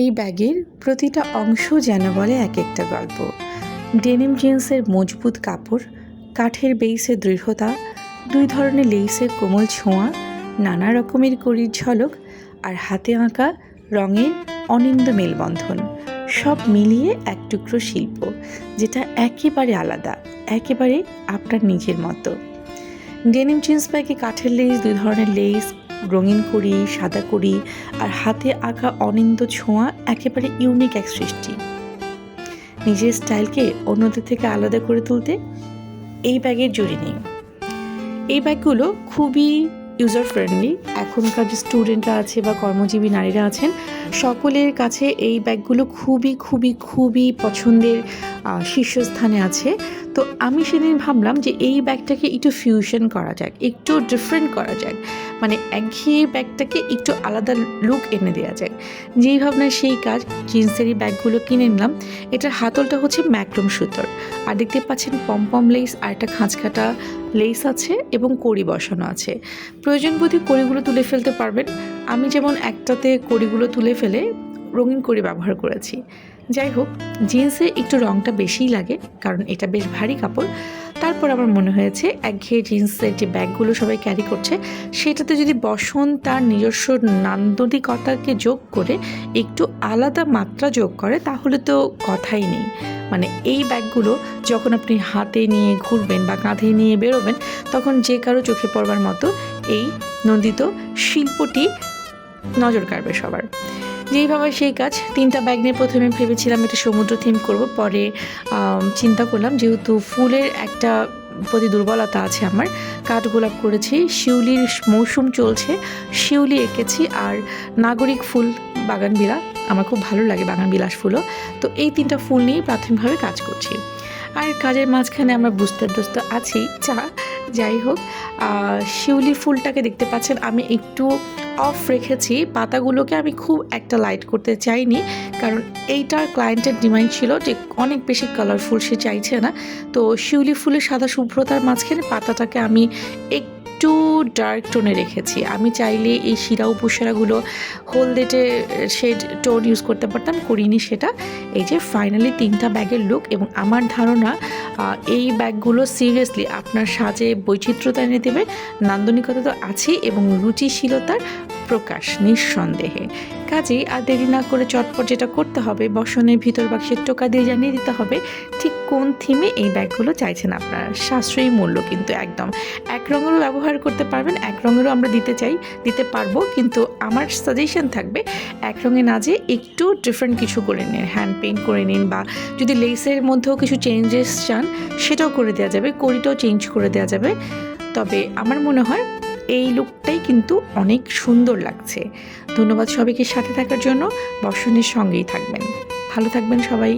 এই ব্যাগের প্রতিটা অংশ যেন বলে এক একটা গল্প। ডেনিম জিন্সের মজবুত কাপড়, কাঠের বেইসের দৃঢ়তা, দুই ধরনের লেইসের কোমল ছোঁয়া, নানা রকমের কড়ির ঝলক আর হাতে আঁকা রঙের অনিন্দ্য মেলবন্ধন, সব মিলিয়ে এক টুকরো শিল্প, যেটা একেবারে আলাদা, একেবারে আপনার নিজের মতো। ডেনিম জিন্স ব্যাগে কাঠের লেস, দুই ধরনের লেস, রঙিন কড়ি, সাদা কড়ি আর হাতে আঁকা অনিন্দ্য ছোঁয়া একেবারে ইউনিক এক সৃষ্টি। নিজের স্টাইলকে অন্যদের থেকে আলাদা করে তুলতে এই ব্যাগের জুড়ি নেই। এই ব্যাগগুলো খুবই ইউজার ফ্রেন্ডলি। এখনকার যে স্টুডেন্টরা আছে বা কর্মজীবী নারীরা আছেন, সকলের কাছে এই ব্যাগগুলো খুবই খুবই খুবই পছন্দের শীর্ষস্থানে আছে। তো আমি সেদিন ভাবলাম যে এই ব্যাগটাকে একটু ফিউশন করা যাক, একটু ডিফারেন্ট করা যাক, মানে একঘেয়ে ব্যাগটাকে একটু আলাদা লুক এনে দেওয়া যাক। যেই ভাবনায় সেই কাজ, জিন্সের এই ব্যাগগুলো কিনে নিলাম। এটার হাতলটা হচ্ছে ম্যাক্রোম সুতোর, আর দেখতে পাচ্ছেন পমপম লেস আর একটা খাঁজকাটা লেস আছে এবং কড়ি বসানো আছে। প্রয়োজন বোধে কড়িগুলো তুলে ফেলতে পারবেন। আমি যেমন একটাতে কড়িগুলো তুলে ফেলে রঙিন কড়ি ব্যবহার করেছি। যাই হোক, জিন্সে একটু রঙটা বেশিই লাগে, কারণ এটা বেশ ভারী কাপড়। তারপর আমার মনে হয়েছে একঘেয়ে জিন্সের যে ব্যাগগুলো সবাই ক্যারি করছে, সেটাতে যদি বসন্ত তার নিজস্ব নান্দনিকতাকে যোগ করে একটু আলাদা মাত্রা যোগ করে, তাহলে তো কথাই নেই। মানে এই ব্যাগগুলো যখন আপনি হাতে নিয়ে ঘুরবেন বা কাঁধে নিয়ে বেরোবেন, তখন যে কারো চোখে পড়বার মতো এই নন্দিত শিল্পটি নজর কাড়বে সবার। যেইভাবে সেই কাজ, 3টা ব্যাগ নিয়ে প্রথমে ভেবেছিলাম এটা সমুদ্র থিম করব। পরে চিন্তা করলাম যেহেতু ফুলের একটা প্রতি দুর্বলতা আছে আমার, কাঠগোলাপ করেছি, শিউলির মৌসুম চলছে, শিউলি এঁকেছি, আর নাগরিক ফুল বাগানবিলাস, আমার খুব ভালো লাগে বাগানবিলাস ফুলও। তো এই 3টা ফুল নিয়েই প্রাথমিকভাবে কাজ করছি। আর কাজের মাঝখানে আমরা বুঝতে আছি যাই হোক, শিউলি ফুলটাকে দেখতে পাচ্ছেন আমি একটু অফ রেখেছি, পাতাগুলোকে আমি খুব একটা লাইট করতে চাইনি, কারণ এইটার ক্লায়েন্টের ডিমান্ড ছিল যে অনেক বেশি কালারফুল সে চাইছে না। তো শিউলি ফুলের সাদা শুভ্রতার মাঝখানে পাতাটাকে আমি একটু ডার্ক টোনে রেখেছি। আমি চাইলে এই শিরা উপসেরাগুলো হলদেটে শেড টোন ইউজ করতে পারতাম, করিনি সেটা। এই যে ফাইনালি 3টা ব্যাগের লুক, এবং আমার ধারণা এই ব্যাগগুলো সিরিয়াসলি আপনার সাজে বৈচিত্র্যতা এনে দেবে। নান্দনিকতা তো আছেই, এবং রুচিশীলতার প্রকাশ নিঃসন্দেহে। কাজেই আর দেরি না করে চটপট যেটা করতে হবে, বসনের ভিতর বাক্সের টোকা দিয়ে জানিয়ে দিতে হবে ঠিক কোন থিমে এই ব্যাগগুলো চাইছেন আপনারা। সাশ্রয়ী মূল্য কিন্তু একদম। এক রঙেরও ব্যবহার করতে পারবেন, এক রঙেরও আমরা দিতে পারবো, কিন্তু আমার সাজেশন থাকবে এক রঙে না যে একটু ডিফারেন্ট কিছু করে নিন, হ্যান্ড পেইন্ট করে নিন, বা যদি লেসের মধ্যেও কিছু চেঞ্জেস চান সেটাও করে দেওয়া যাবে, কড়িটাও চেঞ্জ করে দেওয়া যাবে। তবে আমার মনে হয় এই লুকটাই কিন্তু অনেক সুন্দর লাগছে। ধন্যবাদ সবাইকে সাথে থাকার জন্য। বর্ষণের সঙ্গেই থাকবেন, ভালো থাকবেন সবাই।